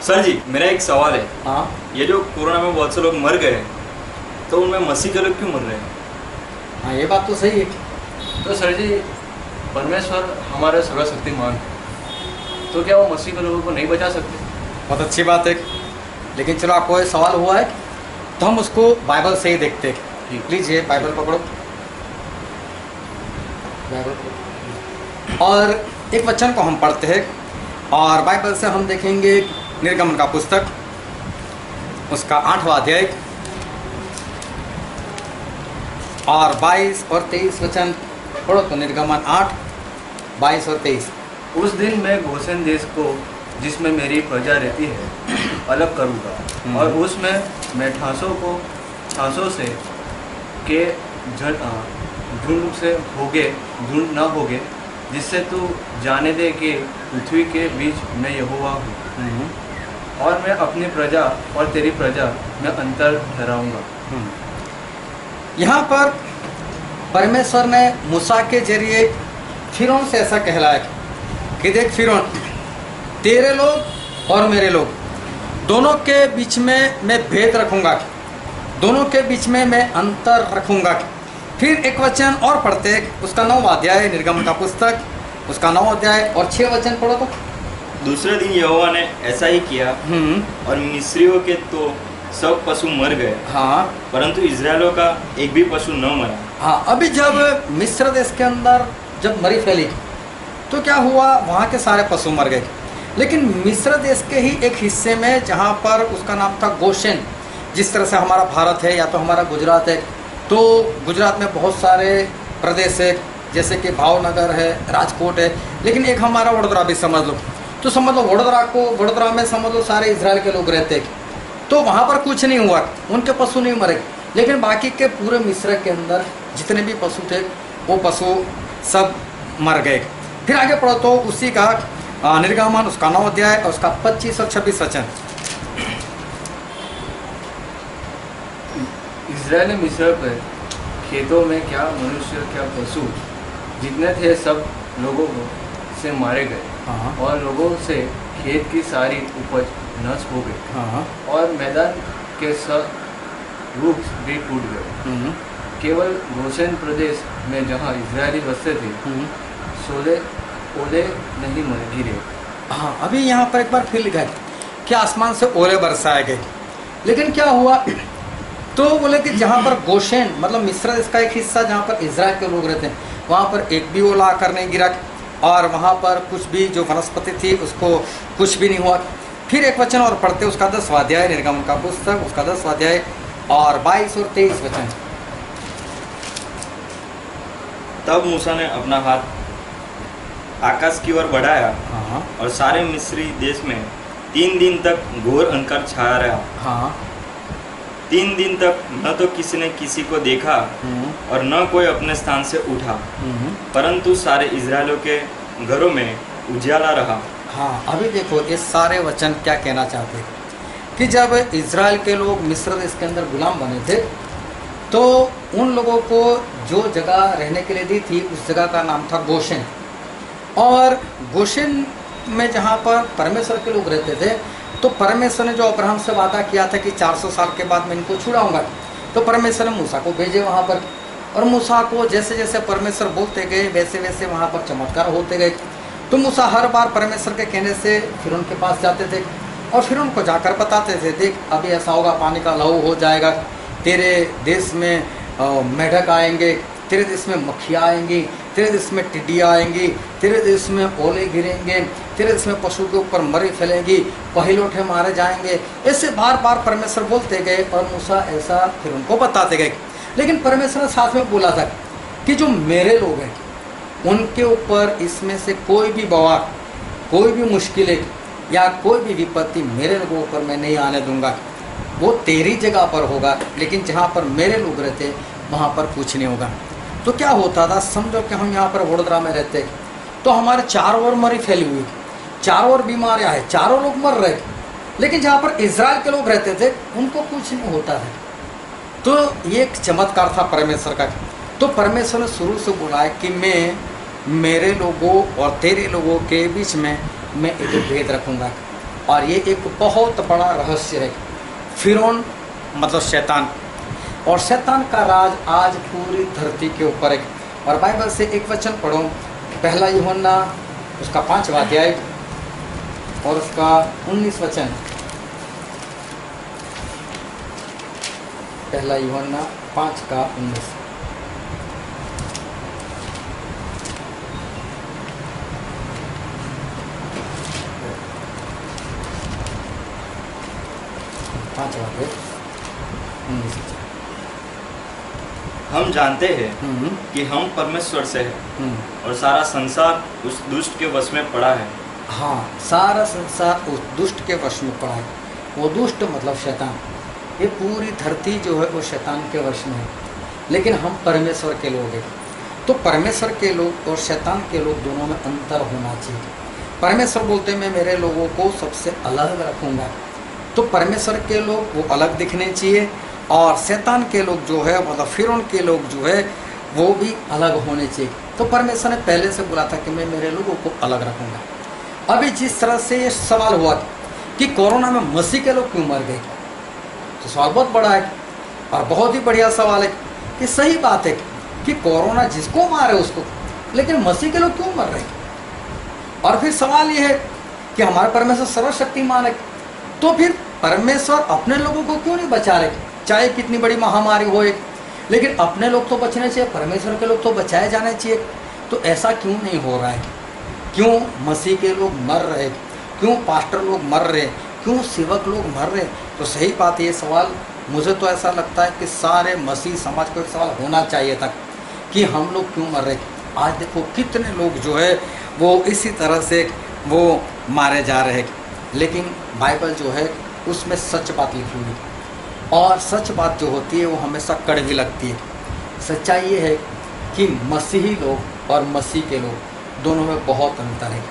Sir जी, मेरा एक सवाल है। हाँ ये जो कोरोना में बहुत से लोग मर गए, तो उनमें मसीह के लोग क्यों मर रहे हैं? हाँ, ये बात तो सही है। तो सर जी, परमेश्वर हमारा सर्वशक्तिमान है, तो क्या वो मसीह के लोगों को नहीं बचा सकते? बहुत अच्छी बात है, लेकिन चलो आपको ये सवाल हुआ है तो हम उसको बाइबल से ही देखते हैं। प्लीज़ ये बाइबल पकड़ो, बाइबल पकड़ो। और एक वचन को हम पढ़ते हैं और बाइबल से हम देखेंगे निर्गमन का पुस्तक, उसका 8वां अध्याय और 22 और 23 वचन पढ़ो। तो निर्गमन 8, 22 और 23। उस दिन मैं गोसेन देश को, जिसमें मेरी प्रजा रहती है, अलग करूँगा और उसमें मैं ठासों से के झुंड से झुंड न होगे, जिससे तू जाने दे कि पृथ्वी के बीच मैं यहोवा हूँ, और मैं अपनी प्रजा और तेरी प्रजा में अंतर ठहराऊंगा। यहाँ पर परमेश्वर ने मूसा के जरिए फिरौन से ऐसा कहलाया कि देख फिरौन, तेरे लोग और मेरे लोग दोनों के बीच में मैं भेद रखूंगा, दोनों के बीच में मैं अंतर रखूंगा। फिर एक वचन और पढ़ते हैं, उसका 9वां अध्याय निर्गमन का पुस्तक, उसका 9वां अध्याय और 6 वचन पढ़ो। तो दूसरे दिन यहोवा ने ऐसा ही किया और मिस्रियों के तो सब पशु मर गए। हाँ, परंतु इजरायलों का एक भी पशु न मरा। हाँ, अभी जब मिस्र देश के अंदर जब मरी फैली तो क्या हुआ, वहाँ के सारे पशु मर गए। लेकिन मिस्र देश के ही एक हिस्से में, जहाँ पर उसका नाम था गोशेन, जिस तरह से हमारा भारत है या तो हमारा गुजरात है, तो गुजरात में बहुत सारे प्रदेश है, जैसे कि भावनगर है, राजकोट है, लेकिन एक हमारा वडोदरा भी समझ लो। तो समझ लो वडोदरा में समझ लो सारे इजराइल के लोग रहते हैं, तो वहाँ पर कुछ नहीं हुआ, उनके पशु नहीं मरे। लेकिन बाकी के पूरे मिस्र के अंदर जितने भी पशु थे वो पशु सब मर गए। फिर आगे पढ़ो तो उसी का निर्गमन, उसका 9वां अध्याय और उसका 25 और 26 वचन। इजराइल ने मिस्र पर खेतों में क्या मनुष्य क्या पशु जितने थे सब लोगों से मारे गए। हाँ। और लोगों से खेत की सारी उपज नष्ट हो गई। हाँ। और मैदान के सब वृक्ष भी टूट गए। केवल गोशेन प्रदेश में जहाँ इजरायली बसते थे सोले ओले नहीं गिरे। हाँ, अभी यहाँ पर एक बार फिर लिखा है कि आसमान से ओले बरसाए गए। लेकिन क्या हुआ, तो बोले कि जहाँ पर गोशेन मतलब मिस्र देश का एक हिस्सा जहाँ पर इजराइल के लोग रहते हैं, वहाँ पर एक भी ओला आकर नहीं गिरा और वहाँ पर कुछ भी जो वनस्पति थी उसको कुछ भी नहीं हुआ। फिर एक वचन और पढ़ते, उसका 10वां अध्याय निर्गमन का पुस्तक, उसका 10वां अध्याय और 22 और 23 वचन। तब मूसा ने अपना हाथ आकाश की ओर बढ़ाया और सारे मिस्री देश में 3 दिन तक घोर अंधकार छाया रहा। हाँ। 3 दिन तक न तो किसी ने किसी को देखा और न कोई अपने स्थान से उठा, परंतु सारे इजरायलों के घरों में उजाला रहा। हाँ, अभी देखो ये सारे वचन क्या कहना चाहते हैं कि जब इजराइल के लोग मिस्र देश के अंदर गुलाम बने थे तो उन लोगों को जो जगह रहने के लिए दी थी उस जगह का नाम था गोशेन। और गोशेन में जहाँ पर परमेश्वर के लोग रहते थे, तो परमेश्वर ने जो अब्राहम से वादा किया था कि 400 साल के बाद मैं इनको छुड़ाऊंगा, तो परमेश्वर ने मूसा को भेजे वहाँ पर। और मूसा को जैसे जैसे परमेश्वर बोलते गए वैसे वैसे वहाँ पर चमत्कार होते गए। तो मूसा हर बार परमेश्वर के कहने से फिर उनके पास जाते थे और फिर उनको जाकर बताते थे, देख अभी ऐसा होगा, पानी का लहू हो जाएगा, तेरे देश में मेढक आएंगे, तेरे देश में मक्खियाँ आएंगी, तेरे देश में टिड्डियाँ आएंगी, तेरे देश में ओले गिरेंगे, तेरे देश में पशु के ऊपर मरी फैलेंगी, पहिलौठे मारे जाएंगे। ऐसे बार बार परमेश्वर बोलते गए और मूसा ऐसा फिर उनको बताते गए। लेकिन परमेश्वर ने साथ में बोला था कि जो मेरे लोग हैं उनके ऊपर इसमें से कोई भी बवाल, कोई भी मुश्किलें या कोई भी विपत्ति मेरे लोगों पर मैं नहीं आने दूंगा। वो तेरी जगह पर होगा, लेकिन जहाँ पर मेरे लोग रहते वहाँ पर कुछ नहीं होगा। तो क्या होता था, समझो कि हम यहाँ पर वडोदरा में रहते तो हमारे चारों ओर मरी फैली हुई, चारों ओर बीमारियाँ हैं, चारों लोग मर रहे, लेकिन जहाँ पर इजराइल के लोग रहते थे उनको कुछ नहीं होता था। तो ये एक चमत्कार था परमेश्वर का। तो परमेश्वर ने शुरू से बोला है कि मैं मेरे लोगों और तेरे लोगों के बीच में मैं एक भेद रखूँगा। और ये एक बहुत बड़ा रहस्य है। फिरौन मतलब शैतान, और शैतान का राज आज पूरी धरती के ऊपर है। और बाइबल से एक वचन पढ़ो, पहला यूहन्ना उसका 5वां अध्याय और उसका 19 वचन। पहला यूहन्ना 5 का 19। हम जानते हैं कि हम परमेश्वर से हैं और सारा संसार उस दुष्ट के वश में पड़ा है। हाँ, सारा संसार उस दुष्ट के वश में पड़ा है। वो दुष्ट मतलब शैतान, ये पूरी धरती जो है वो शैतान के वश में है। लेकिन हम परमेश्वर के लोग हैं। तो परमेश्वर के लोग और शैतान के लोग दोनों में अंतर होना चाहिए। परमेश्वर बोलते हैं मैं मेरे लोगों को सबसे अलग रखूँगा, तो परमेश्वर के लोग वो अलग दिखने चाहिए, और शैतान के लोग जो है मतलब फिरौन के लोग जो है वो भी अलग होने चाहिए। तो परमेश्वर ने पहले से बोला था कि मैं मेरे लोगों को अलग रखूँगा। अभी जिस तरह से ये सवाल हुआ कि कोरोना में मसीह के लोग क्यों मर गए, तो सवाल बहुत बड़ा है और बहुत ही बढ़िया सवाल है कि सही बात है कि कोरोना जिसको मारे उसको, लेकिन मसीह के लोग क्यों मर रहे हैं। और फिर सवाल ये है कि हमारा परमेश्वर सर्वशक्तिमान है, तो फिर परमेश्वर अपने लोगों को क्यों नहीं बचा रहे, चाहे कितनी बड़ी महामारी हो एक, लेकिन अपने लोग तो बचने चाहिए, परमेश्वर के लोग तो बचाए जाने चाहिए। तो ऐसा क्यों नहीं हो रहा है, क्यों मसीह के लोग मर रहे, क्यों पास्टर लोग मर रहे, क्यों सेवक लोग मर रहे। तो सही बात ये सवाल मुझे तो ऐसा लगता है कि सारे मसीह समाज को एक सवाल होना चाहिए था कि हम लोग क्यों मर रहे। आज देखो कितने लोग जो है वो इसी तरह से वो मारे जा रहे हैं, लेकिन बाइबल जो है उसमें सच बात लिखी हुई, और सच बात जो होती है वो हमेशा कड़वी लगती है। सच्चाई ये है कि मसीही लोग और मसीह के लोग दोनों में बहुत अंतर है।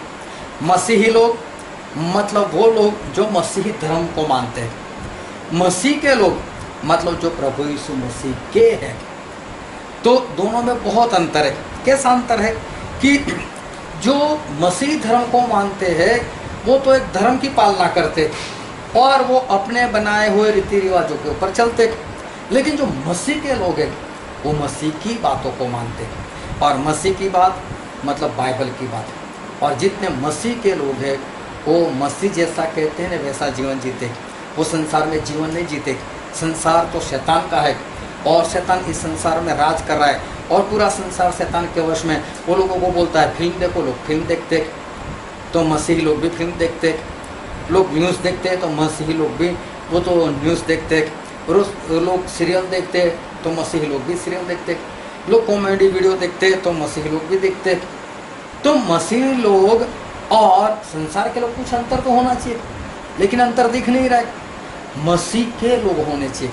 मसीही लोग मतलब वो लोग जो मसीही धर्म को मानते हैं, मसीह के लोग मतलब जो प्रभु यीशु मसीह के हैं। तो दोनों में बहुत अंतर है। कैसा अंतर है कि जो मसीह धर्म को मानते हैं वो तो एक धर्म की पालना करते और वो अपने बनाए हुए रीति रिवाजों के ऊपर चलते, लेकिन जो मसीह के लोग हैं वो मसीह की बातों को मानते, और मसीह की बात मतलब बाइबल की बात। और जितने मसीह के लोग हैं वो मसीह जैसा कहते हैं वैसा जीवन जीते, वो संसार में जीवन नहीं जीते। संसार तो शैतान का है और शैतान इस संसार में राज कर रहा है, और पूरा संसार शैतान के वश में। वो लोगों को बोलता है फिल्म देखो, लोग फिल्म देखते, तो मसीही लोग भी फिल्म देखते, लोग न्यूज़ देखते तो मसीही लोग भी वो तो न्यूज़ देखते, लोग सीरियल देखते तो मसीही लोग भी सीरियल देखते, लोग कॉमेडी वीडियो देखते तो मसीही लोग भी देखते। तो मसीही लोग और संसार के लोग कुछ अंतर तो होना चाहिए, लेकिन अंतर दिख नहीं रहा है। मसीह के लोग होने चाहिए,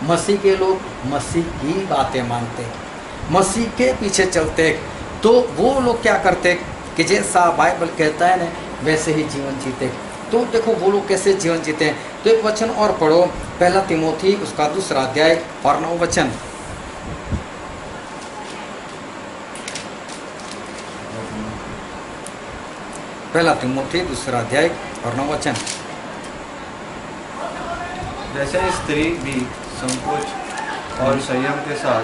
मसीह के लोग मसीह की बातें मानते, मसीह के पीछे चलते। तो वो लोग क्या करते कि जैसा बाइबल कहता है ना वैसे ही जीवन जीते। तो देखो वो लोग कैसे जीवन जीते हैं। तो एक वचन और पढ़ो, पहला तिमोथी उसका 2 अध्याय और 9 वचन। पहला तिमोथी 2 अध्याय और 9 वचन। जैसे स्त्री भी संकोच और संयम के साथ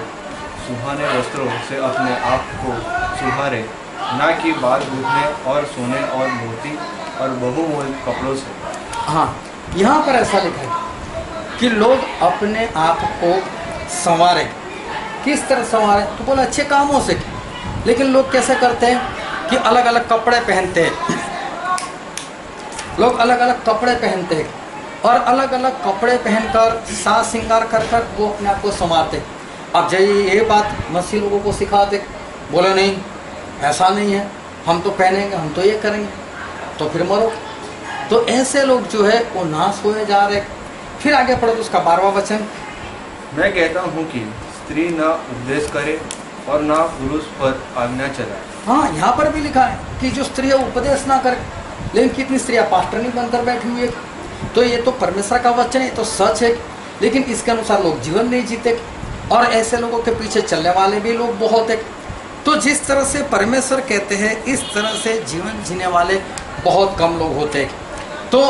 सुहाने वस्त्रों से अपने आप को सुधारे, ना कि बाल गूंथने और सोने और मोती और बहुमूल्य कपड़ों से। हाँ, यहाँ पर ऐसा लिखा है कि लोग अपने आप को संवारे। किस तरह संवारे? तो बोला अच्छे कामों से। लेकिन लोग कैसे करते हैं कि अलग अलग कपड़े पहनते हैं, लोग अलग अलग कपड़े पहनते हैं और अलग अलग कपड़े पहनकर साज श्रृंगार कर कर वो अपने आप को संवारते। अब जब ये बात मसीह लोगों को सिखाते, बोले नहीं ऐसा नहीं है, हम तो पहनेंगे, हम तो ये करेंगे, तो फिर मरो। तो ऐसे लोग जो है वो नाश हुए जा रहे। फिर आगे पढ़ो तो उसका 12वां वचन। मैं कहता हूँ कि स्त्री न उपदेश करे और न पुरुष पर आज्ञा चलाए। हाँ, यहाँ पर भी लिखा है कि जो स्त्री है उपदेश ना करे, लेकिन कितनी स्त्रियाँ पास्टर नहीं बनकर बैठी हुई है। तो ये तो परमेश्वर का वचन है, तो सच है, लेकिन इसके अनुसार लोग जीवन नहीं जीते, और ऐसे लोगों के पीछे चलने वाले भी लोग बहुत है। तो जिस तरह से परमेश्वर कहते हैं इस तरह से जीवन जीने वाले बहुत कम लोग होते हैं। तो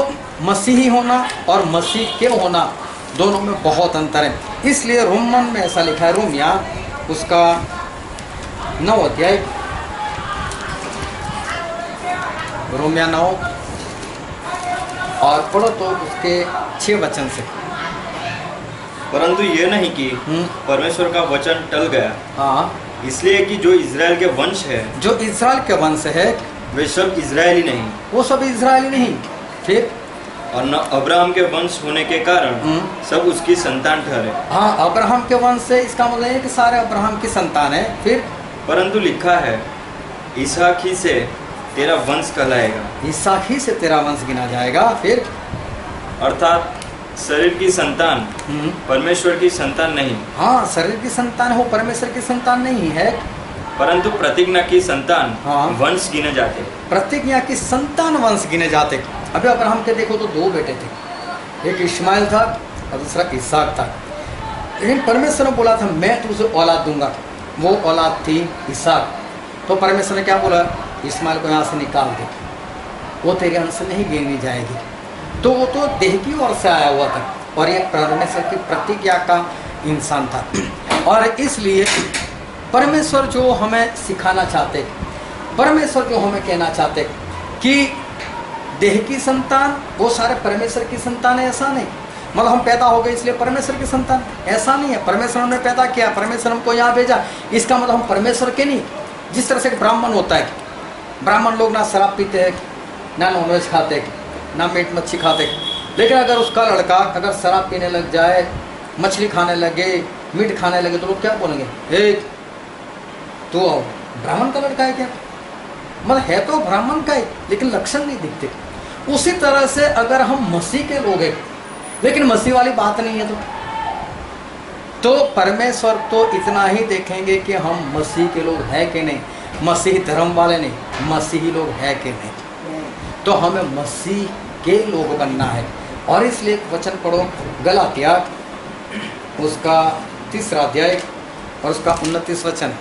मसीही होना और मसीह के होना दोनों में बहुत अंतर है। इसलिए रोमन में ऐसा लिखा है, रोमिया उसका 9 अध्याय, रोमिया 9 और पढ़ो तो उसके 6 वचन से। परंतु ये नहीं कि परमेश्वर का वचन टल गया, हाँ, इसलिए कि जो इज़राइल के वंश है, जो इज़राइल के वंश है वे सब इज़राइली नहीं, वो सब इज़राइली नहीं, फिर और न अब्राहम के वंश होने के कारण सब उसकी संतान ठहरे। हाँ, अब्राहम के वंश से, इसका मतलब है कि सारे अब्राहम की संतान है। फिर परंतु लिखा है, इसहाक ही से तेरा वंश कहलाएगा, इसहाक ही से तेरा वंश गिना जाएगा। फिर अर्थात शरीर की संतान परमेश्वर की संतान नहीं, हाँ, शरीर की संतान हो, परमेश्वर की संतान नहीं है, परंतु प्रतिज्ञा की संतान हाँ, वंश गिने जाते। प्रतिज्ञा की संतान वंश गिने जाते। अभी अब्राहम के देखो तो 2 बेटे थे, एक इश्माइल था और दूसरा इसहाक था। लेकिन परमेश्वर ने बोला था मैं तुझे औलाद दूंगा, वो औलाद थी इसहाक। तो परमेश्वर ने क्या बोला, इस्माइल को यहाँ से निकाल दे, वो तेरे अंश नहीं गिनी जाएगी। तो वो तो देह की ओर से आया हुआ था और ये परमेश्वर की प्रतिज्ञा का इंसान था। और इसलिए परमेश्वर जो हमें सिखाना चाहते, परमेश्वर जो हमें कहना चाहते कि देह की संतान वो सारे परमेश्वर की संतान है, ऐसा नहीं। मतलब हम पैदा हो गए इसलिए परमेश्वर की संतान, ऐसा नहीं है। परमेश्वर ने पैदा किया, परमेश्वर हमको यहाँ भेजा, इसका मतलब हम परमेश्वर के नहीं। जिस तरह से ब्राह्मण होता है, ब्राह्मण लोग ना शराब पीते हैं, ना नॉनवेज खाते, ना मीट मच्छी खाते, लेकिन अगर उसका लड़का अगर शराब पीने लग जाए, मछली खाने लगे, मीट खाने लगे, तो लोग क्या बोलेंगे, हे तो ब्राह्मण का लड़का है क्या? मतलब है तो ब्राह्मण का ही, लेकिन लक्षण नहीं दिखते। उसी तरह से अगर हम मसीह के लोग हैं लेकिन मसीह वाली बात नहीं है, तो परमेश्वर तो इतना ही देखेंगे कि हम मसीह के लोग हैं कि नहीं, मसीह धर्म वाले नहीं, मसीही लोग हैं कि नहीं। तो हमें मसीह के लोग बनना है। और इसलिए एक वचन पढ़ो, गलातिया उसका 3 अध्याय और उसका 29 वचन।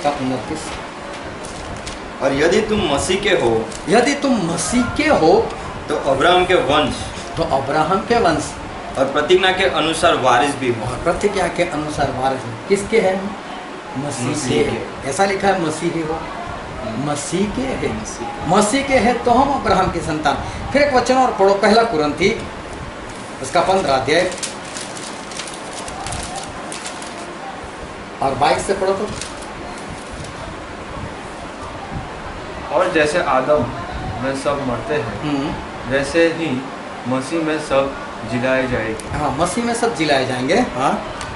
का 29। और यदि तुम मसीह के हो, यदि तुम मसीह के हो तो अब्राहम के वंश, तो अब्राहम के वंश और प्रतिज्ञा के अनुसार वारिस भी हो। और प्रतिज्ञा के अनुसार वारिस किसके हैं? मसीह के। ऐसा लिखा है, मसीही हो, मसीह के है, मसीह के है तो हम अब्राहम की संतान। फिर एक वचन और पढ़ो, 1 कुरिन्थी उसका 15 अध्याय और 22 से पढ़ो तो। और जैसे आदम में सब मरते हैं, वैसे ही मसीह में सब जिलाए जाएंगे। हाँ, मसीह में सब जिलाए जाएंगे। हाँ,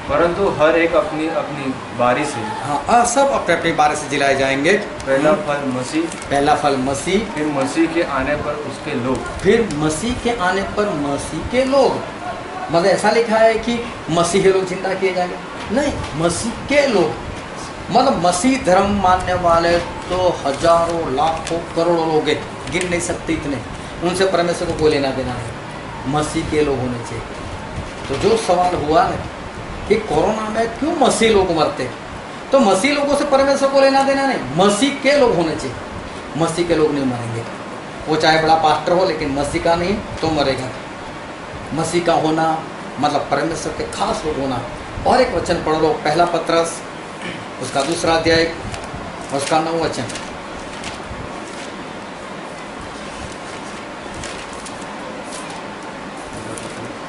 परंतु हर एक अपनी अपनी बारी से। हाँ, सब अपने अपनी बारी से जिलाए जाएंगे। पहला फल मसीह, पहला फल मसीह, फिर मसीह के आने पर उसके लोग, फिर मसीह के आने पर मसीह के लोग। मतलब ऐसा लिखा है कि मसीही लोग जिंदा किए जाएंगे? नहीं, मसीह के लोग। मतलब मसीह धर्म मानने वाले तो हजारों लाखों करोड़ों लोग हैं, गिन नहीं सकते इतने। उनसे परमेश्वर को कोई लेना देना नहीं, मसीह के लोग होने चाहिए। तो जो सवाल हुआ है कि कोरोना में क्यों मसीह लोग मरते, तो मसीह लोगों से परमेश्वर को लेना देना नहीं, मसीह के लोग होने चाहिए। मसीह के लोग नहीं मरेंगे, वो चाहे बड़ा पास्टर हो, लेकिन मसीह का नहीं तो मरेगा। मसीह का होना मतलब परमेश्वर के खास लोग होना। और एक वचन पढ़ लो, 1 पत्रस उसका 2 अध्याय उसका 9 वचन।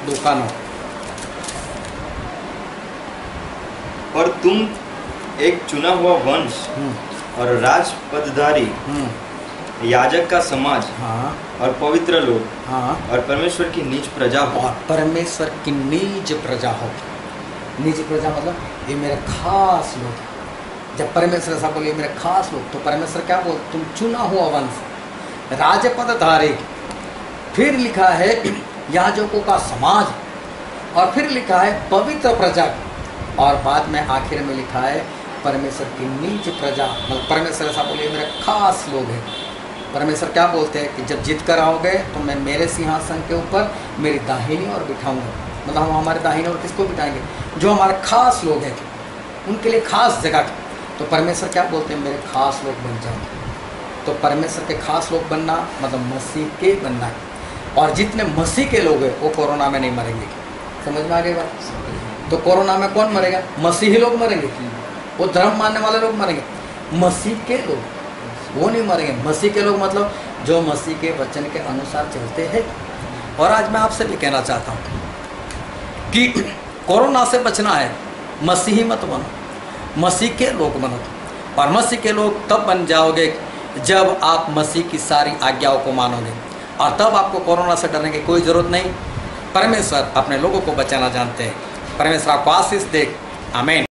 दुकानों और तुम एक चुना हुआ वंश और राजपदधारी याजक का समाज, हाँ, और पवित्र लोग, हाँ, और परमेश्वर की निज प्रजा हो। और परमेश्वर की निज प्रजा हो। निज प्रजा मतलब ये मेरे खास लोग। जब परमेश्वर ऐसा बोले मेरे खास लोग, तो परमेश्वर क्या बोल, तुम चुना हुआ वंश, राजपदधारी, फिर लिखा है याजकों का समाज, और फिर लिखा है पवित्र प्रजा, और बाद में आखिर में लिखा है परमेश्वर की निज प्रजा। मतलब परमेश्वर ऐसा बोले मेरे खास लोग हैं। परमेश्वर क्या बोलते हैं कि जब जीत कर आओगे तो मैं मेरे सिंहासन के ऊपर मेरी दाहिनी ओर बिठाऊंगा। मतलब हम हमारे दाहिनी ओर किसको बिठाएंगे? जो हमारे खास लोग हैं, उनके लिए खास जगह। तो परमेश्वर क्या बोलते हैं, मेरे खास लोग बन जाओ। तो परमेश्वर के खास लोग बनना मतलब मसीह के बनना है। और जितने मसीह के लोग हैं वो कोरोना में नहीं मरेंगे। समझ में आ गई बात? तो कोरोना में कौन मरेगा? मसीही लोग मरेंगे, वो धर्म मानने वाले लोग मरेंगे। मसीह के लोग वो नहीं मरेंगे। मसीह के लोग मतलब जो मसीह के वचन के अनुसार चलते हैं। और आज मैं आपसे भी कहना चाहता हूँ कि कोरोना से बचना है, मसीही मत बनो, मसीह के लोग बनो। और मसीह के लोग तब बन जाओगे जब आप मसीह की सारी आज्ञाओं को मानोगे, और तब आपको कोरोना से डरने की कोई ज़रूरत नहीं। परमेश्वर अपने लोगों को बचाना जानते हैं। परमेश्वर आपको आशीष दे। आमीन।